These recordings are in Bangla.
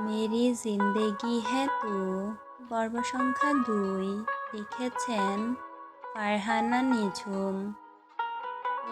মেরি জিন্দেগি হ্যায় তু পর্ব সংখ্যা 2 লিখেছেন ফারহানা নিঝুম।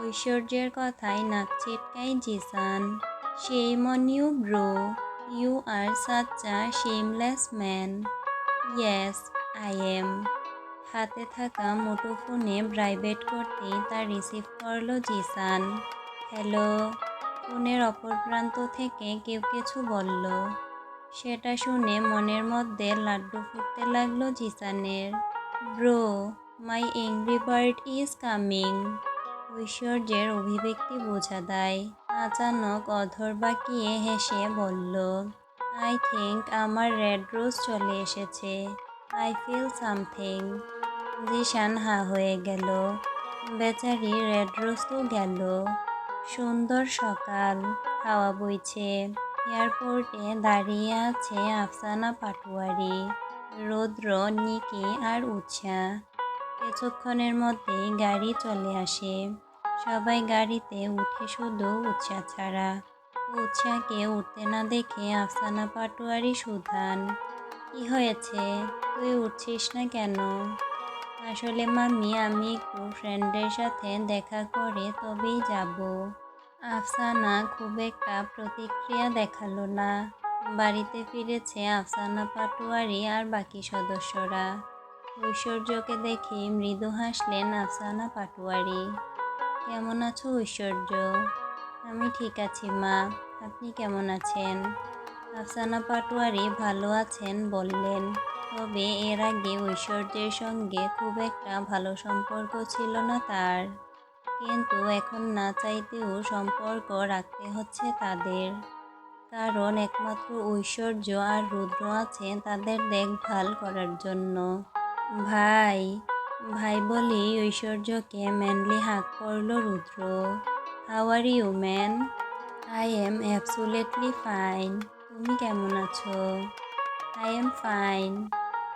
ঐশ্বর্যের কথায় নাক ছিটকায় Jisan. Shame on you bro, you are such a shameless man. Yes, I am. হাতে থাকা মুঠোফোনে ভাইব্রেট করতেই তা রিসিভ করলো জিসান। হ্যালো। ফোনের অপর প্রান্ত থেকে কেউ কিছু বলল। সেটা শুনে মনের মধ্যে লাড্ডু ফুটতে লাগলো জিসানের। Bro, my angry bird is coming. ঐশ্বর্যের অভিব্যক্তি বোঝা দেয়। আচানক অধর বাঁকিয়ে হেসে বলল, আই থিঙ্ক আমার রেড রোজ চলে এসেছে। I feel something. জিসান হা হয়ে গেল। বেচারি রেড রোজ তো গেল। সুন্দর সকাল, হাওয়া বইছে। এয়ারপোর্টে দাঁড়িয়ে আছে আফসানা পাটোয়ারি, রৌদ্র, নিকি আর উৎসাহ। কিছুক্ষণের মধ্যেই গাড়ি চলে আসে। সবাই গাড়িতে উঠে শুধু উৎসাহ ছাড়া। উৎসাহকে উঠতে না দেখে আফসানা পাটোয়ারি সুধান, কি হয়েছে, তুই উঠছিস না কেন? আসলে মামি, আমি একটু ফ্রেন্ডের সাথে দেখা করে তবেই যাব। আফসানা খুব একটা প্রতিক্রিয়া দেখালো না। বাড়িতে ফিরেছে আফসানা পাটোয়ারি আর বাকি সদস্যরা। ঐশ্বর্যকে দেখে মৃদু হাসলেন আফসানা পাটোয়ারি। কেমন আছো ঐশ্বর্য? আমি ঠিক আছি মা, আপনি কেমন আছেন? আফসানা পাটোয়ারি ভালো আছেন বললেন। তবে এর আগে ঐশ্বর্যের সঙ্গে খুব একটা ভালো সম্পর্ক ছিল না তার। কিন্তু এখন না চাইতেও সম্পর্ক রাখতে হচ্ছে তাদের। কারণ একমাত্র ঐশ্বর্য আর রুদ্র আছে তাদের দেখভাল করার জন্য। ভাই, ভাই বলেই ঐশ্বর্যকে ম্যানলি হাগ করল Rudra. How are you man? I am absolutely fine. তুমি কেমন আছো? I am fine.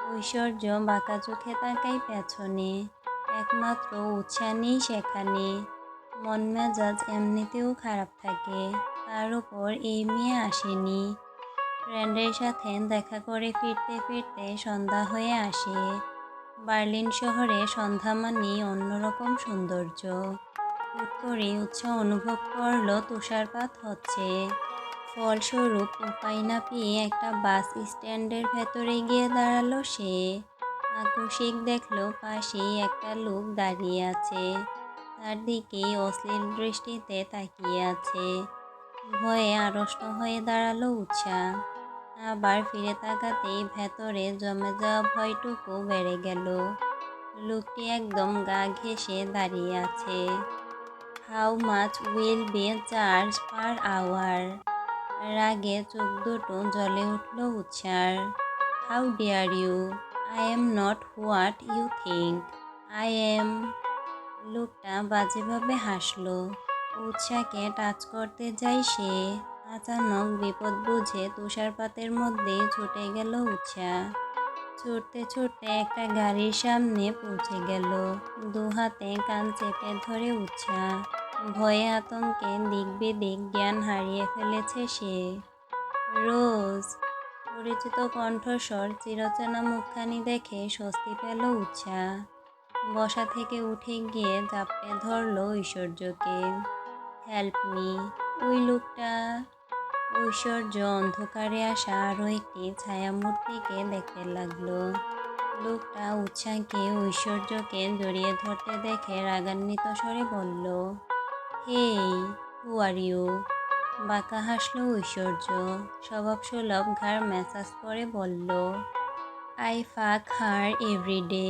ঐশ্বর্য বাঁকা চোখে তাকায় পেছনে। একমাত্র উৎসাহ নেই সেখানে। মন মেজাজ এমনিতেও খারাপ থাকে, তার উপর এই মেয়ে আসেনি। ফ্রেন্ডের সাথে দেখা করে ফিরতে ফিরতে সন্ধ্যা হয়ে আসে। বার্লিন শহরে সন্ধ্যা মানেই অন্যরকম সৌন্দর্য। হুট করে উৎসাহ অনুভব করল তুষারপাত হচ্ছে। ফলস্বরূপ উপায় না পেয়ে একটা বাস স্ট্যান্ডের ভেতরে গিয়ে দাঁড়ালো সে। আকস্মিক দেখলো পাশেই একটা লোক দাঁড়িয়ে আছে। তার দিকেই অশ্লীল দৃষ্টিতে তাকিয়ে আছে। ভয়ে আড়ষ্ট হয়ে দাঁড়ালো উৎসাহ। আবার ফিরে তাকাতেই ভেতরে জমে যাওয়া ভয়টুকু বেড়ে গেল। লোকটি একদম গা ঘেঁষে দাঁড়িয়ে আছে। How much will be charge per hour? রাগে চোখ দুটো জ্বলে উঠল Utsar. How dare you? I am not what you think I am. লোকটা বাজেভাবে হাসল। উৎসাহকে টাচ করতে যায় সে। আচানক বিপদ বুঝে তুষারপাতের মধ্যে ছুটে গেল উৎসাহ। ছুটতে ছুটতে একটা গাড়ির সামনে পৌঁছে গেল। দু হাতে কান চেপে ধরে উৎসাহ। ভয়ে আতঙ্কে দিক বেদিক জ্ঞান হারিয়ে ফেলেছে সে। রোজ। পরিচিত কণ্ঠস্বর, চিরচেনা মুখখানি দেখে স্বস্তি পেল উৎসাহ। বসা থেকে উঠে গিয়ে জাপটে ধরল ঐশ্বর্যকে। Help me. ওই লোকটা। ঐশ্বর্য অন্ধকারে আসা আরও একটি ছায়ামূর্তিকে দেখতে লাগলো। লোকটা উৎসাহকে ঐশ্বর্যকে জড়িয়ে ধরতে দেখে রাগান্বিত স্বরে বলল, হেই, হু আর ইউ? বাঁকা হাসল ঐশ্বর্য। স্বভাবসুলভ ঘাড় ম্যাসাজ করে বলল, I fuck her everyday.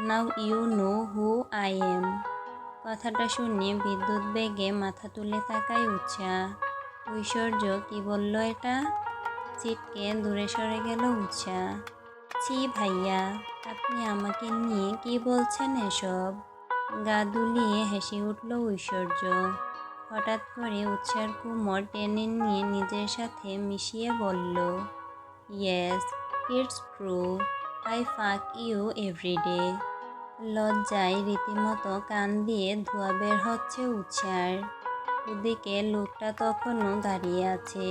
Now you know who I am. কথাটা শুনে বিদ্যুৎ বেগে মাথা তুলে তাকায় উৎসাহ। ঐশ্বর্য কি বলল এটা? চিটকে দূরে সরে গেল উৎসাহ। ছি ভাইয়া, আপনি আমাকে নিয়ে কি বলছেন এসব? গা দুলিয়ে হেসে উঠল ঐশ্বর্য। হঠাৎ করে উৎসার কোমর টেনে নিয়ে নিজের সাথে মিশিয়ে বলল, yes, it's true, I fuck you everyday. লজ্জায় রীতিমতো কান দিয়ে ধোঁয়া বের হচ্ছে উৎসার। ওদিকে লোকটা তখনও দাঁড়িয়ে আছে।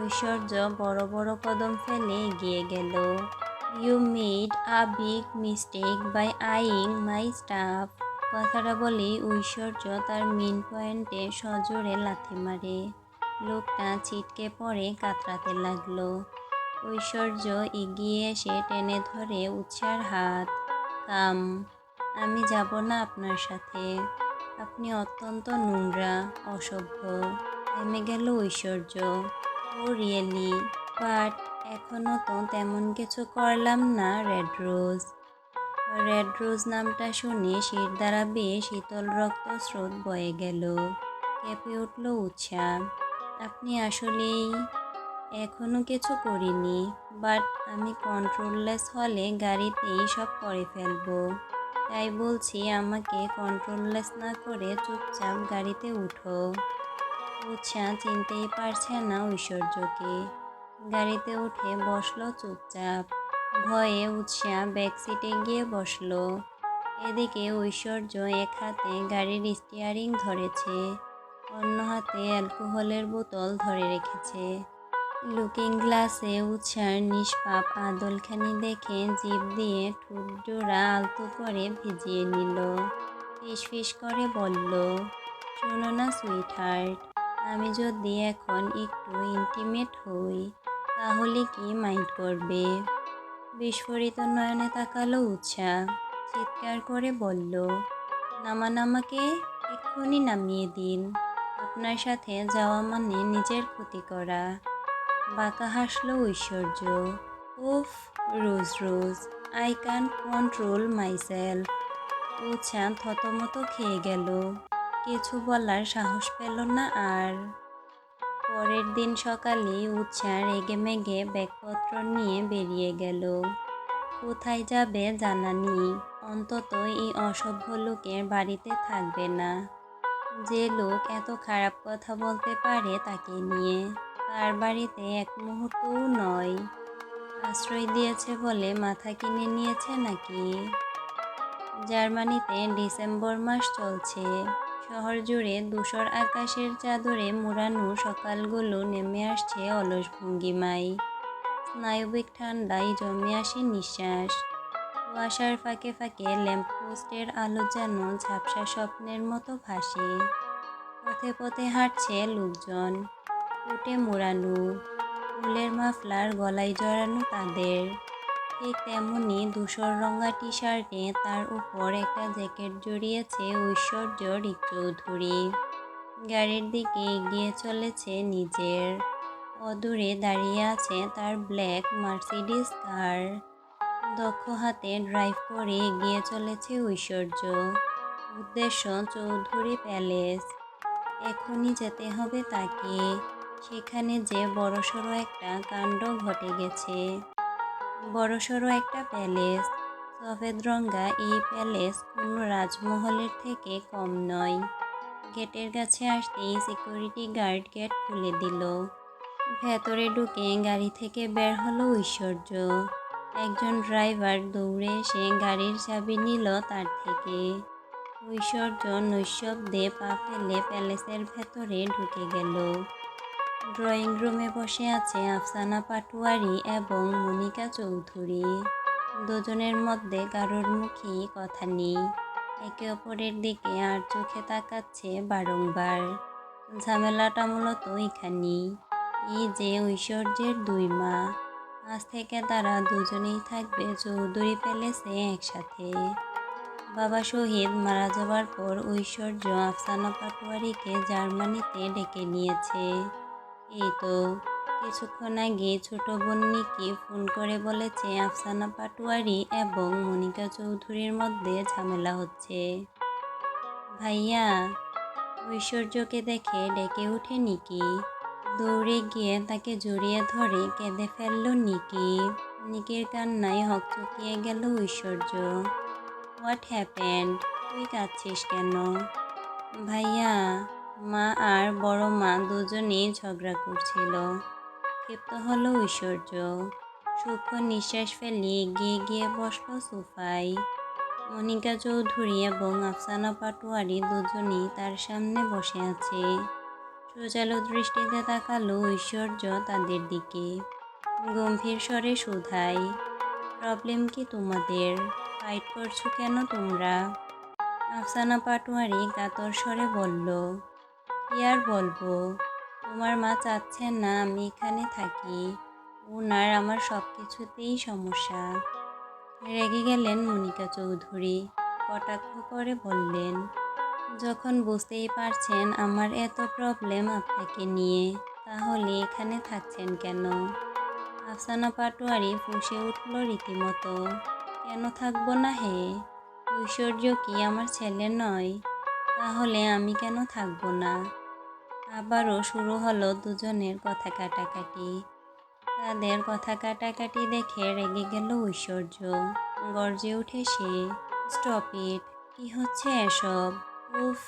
ঐশ্বর্য বড় বড় কদম ফেলে এগিয়ে গেল। You made a big mistake by eyeing my stuff. কথাটা বলেই ঐশ্বর্য তার মেন পয়েন্টে সজোরে লাথি মারে। লোকটা ছিটকে পড়ে কাতরাতে লাগলো। ঐশ্বর্য এগিয়ে এসে টেনে ধরে উৎসার হাত। কাম, আমি যাব না আপনার সাথে। আপনি অত্যন্ত নোংরা, অসভ্য। থেমে গেল ঐশ্বর্য। ও রিয়েলি? বাট এখনো তো তেমন কিছু করলাম না রেড রোজ। রেড রোজ নামটা শুনে শির দ্বারা বেয়ে শীতল রক্তস্রোত বয়ে গেল। কেঁপে উঠল উৎসাহ। আপনি আসলেই? এখনো কিছু করিনি, বাট আমি কন্ট্রোললেস হলে গাড়িতেই সব করে ফেলবো। তাই বলছি আমাকে কন্ট্রোললেস না করে চুপচাপ গাড়িতে উঠো। উৎসাহ চিনতেই পারছে না ঐশ্বর্যকে। গাড়িতে উঠে বসলো চুপচাপ। ভয়ে উৎসাহ ব্যাকসিটে গিয়ে বসলো। এদিকে ঐশ্বর্য এক হাতে গাড়ির স্টিয়ারিং ধরেছে, অন্য হাতে অ্যালকোহলের বোতল ধরে রেখেছে। লুকিং গ্লাসে উৎসার নিষ্পাপ আদলখানি দেখে জিভ দিয়ে ঠোঁট জোড়া আলতো করে ভিজিয়ে নিল। ফিসফিস করে বলল, শোনো না সুইট হার্ট, আমি যদি এখন একটু ইন্টিমেট হই তাহলে কি মাইন্ড করবে? বিস্ফোরিত নয়নে তাকালো উৎসাহ। চিৎকার করে বলল, নামান আমাকে, এক্ষুনি নামিয়ে দিন। আপনার সাথে যাওয়া মানে নিজের ক্ষতি করা। বাঁকা হাসল ঐশ্বর্য। উফ, রোজ রোজ, আই ক্যান্ট কন্ট্রোল মাইসেলফ। উৎসাহ থতমত খেয়ে গেল। কিছু বলার সাহস পেল না আর। পরের দিন সকালে উৎসাহ রেগেমেগে ব্যাগপত্র নিয়ে বেরিয়ে গেল। কোথায় যাবে জানা নেই, অন্তত এই অসভ্য লোকের বাড়িতে থাকবে না। যে লোক এত খারাপ কথা বলতে পারে তাকে নিয়ে তার বাড়িতে এক মুহূর্তও নয়। আশ্রয় দিয়েছে বলে মাথা কিনে নিয়েছে নাকি? জার্মানিতে ডিসেম্বর মাস চলছে। শহর জুড়ে ধূসর আকাশের চাদরে মোড়ানো সকালগুলো নেমে আসছে অলস ভঙ্গিমায়। স্নায়বিক ঠান্ডায় জমে আসে নিঃশ্বাস। কুয়াশার ফাঁকে ফাঁকে ল্যাম্পপোস্টের আলো যেন ঝাপসা স্বপ্নের মতো ভাসে। পথে পথে হাঁটছে লোকজন, কোটে মোড়ানো, ফুলের মাফলার গলায় জড়ানো তাদের। ঠিক তেমনি ধূসর রঙা টি শার্টে তার উপর একটা জ্যাকেট জড়িয়েছে ঐশ্বর্য চৌধুরী। গাড়ির দিকে এগিয়ে চলেছে নিজের। অদূরে দাঁড়িয়ে আছে তার ব্ল্যাক মার্সিডিজ কার। দক্ষ হাতে ড্রাইভ করে এগিয়ে চলেছে ঐশ্বর্য। উদ্দেশ্য চৌধুরী প্যালেস। এখনই যেতে হবে তাকে। সেখানে যে বড়সড় একটা কাণ্ড ঘটে গেছে। বড়সড় একটা প্যালেস। সফেদ রঙা এই প্যালেস কোনো রাজমহলের থেকে কম নয়। গেটের কাছে আসতেই সিকিউরিটি গার্ড গেট খুলে দিল। ভেতরে ঢুকে গাড়ি থেকে বের হলো ঐশ্বর্য। একজন ড্রাইভার দৌড়ে এসে গাড়ির চাবি নিল তার থেকে। ঐশ্বর্য নৈশব্দে পা ফেলে প্যালেসের ভেতরে ঢুকে গেল। ড্রয়িং রুমে বসে আছে আফসানা পাটোয়ারি এবং মনিকা চৌধুরী। দুজনের মধ্যে কারোর মুখেই কথা নেই। একে অপরের দিকে আর চোখে তাকাচ্ছে বারংবার। ঝামেলাটা মূলত এখানেই। এই যে ঐশ্বর্যের দুই মা, আজ থেকে তারা দুজনেই থাকবে চৌধুরী প্যালেসে একসাথে। বাবা শহীদ মারা যাওয়ার পর ঐশ্বর্য আফসানা পাটোয়ারিকে জার্মানিতে ডেকে নিয়েছে। এই তো কিছুক্ষণ আগে ছোট বোন নিকি ফোন করে বলেছে আফসানা পাটোয়ারি এবং মনিকা চৌধুরীর মধ্যে ঝামেলা হচ্ছে। ভাইয়া, ঐশ্বর্যকে দেখে ডেকে ওঠে নিকি। দৌড়ে গিয়ে তাকে জড়িয়ে ধরে কেঁদে ফেলল নিকি। নিকির কান্নায় হকচকিয়ে গেল ঐশ্বর্য। What happened? তুই কাঁদছিস কেন? ভাইয়া, মা আর বড় মা দুজনেই ঝগড়া করছিল। ক্ষিপ্ত হলো ঐশ্বর্য। সূক্ষ্ম নিঃশ্বাস ফেলে এগিয়ে গিয়ে বসল সোফায়। মনিকা চৌধুরী এবং আফসানা পাটোয়ারি দুজনেই তার সামনে বসে আছে। সোজালো দৃষ্টিতে তাকালো ঐশ্বর্য তাদের দিকে। গম্ভীর স্বরে শুধায়, প্রবলেম কি তোমাদের? ফাইট করছো কেন তোমরা? আফসানা পাটোয়ারি কাতর স্বরে বলল, কি আর বলবো, তোমার মা চাচ্ছেন না আমি এখানে থাকি। ওনার আমার সব কিছুতেই সমস্যা। রেগে গেলেন মনিকা চৌধুরী। কটাক্ষ করে বললেন, যখন বুঝতেই পারছেন আমার এত প্রবলেম আপনাকে নিয়ে, তাহলে এখানে থাকছেন কেন? আফসানা পাটোয়ারি ফুঁসে উঠল রীতিমতো, কেন থাকবো না হে? ঐশ্বর্য কি আমার ছেলে নয়? তাহলে আমি কেন থাকবো না? আবারও শুরু হলো দুজনের কথা কাটাকাটি। তাদের কথা কাটাকাটি দেখে রেগে গেল ঐশ্বর্য। গর্জে উঠে সে, স্টপ ইট! কি হচ্ছে এসব? উফ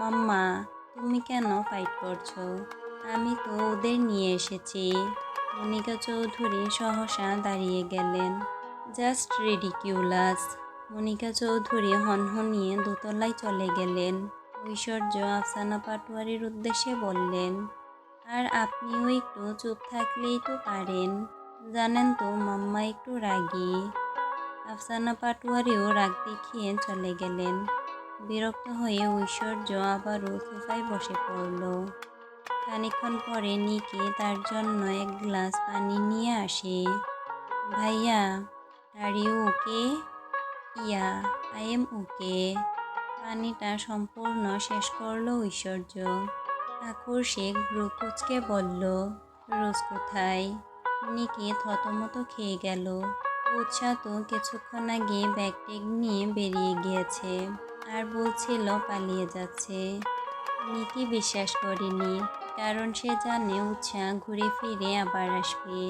মাম্মা, তুমি কেন ফাইট করছো? আমি তো ওদের নিয়ে এসেছি। মনিকা চৌধুরী সহসা দাঁড়িয়ে গেলেন। Just ridiculous. মনিকা চৌধুরী হনহনিয়ে দোতলায় চলে গেলেন। ঐশ্বর্য আফসানা পাটোয়ারির উদ্দেশ্যে বললেন, আর আপনিও একটু চুপ থাকলেই তো পারেন। জানেন তো মাম্মা একটু রাগী। আফসানা পাটোয়ারিও রাগ দেখিয়ে চলে গেলেন। বিরক্ত হয়ে ঐশ্বর্য আবারও সোফায় বসে পড়ল। খানিকক্ষণ পরে নিকি তার জন্য এক গ্লাস পানি নিয়ে আসে। ভাইয়া, are you okay? Yeah, I am okay. পানিটা সম্পূর্ণ শেষ করল ঐশ্বর্য। আকস্মিক ভ্রু কুঁচকে বলল, রোজ কোথায়? নিকি থতমত খেয়ে গেল। উৎসাহ তো কিছুক্ষণ আগে ব্যাগ ট্যাগ নিয়ে বেরিয়ে গিয়েছে, আর বলছিল পালিয়ে যাচ্ছে। নিকি বিশ্বাস করেনি, কারণ সে জানে উৎসাহ ঘুরে ফিরে আবার আসবে।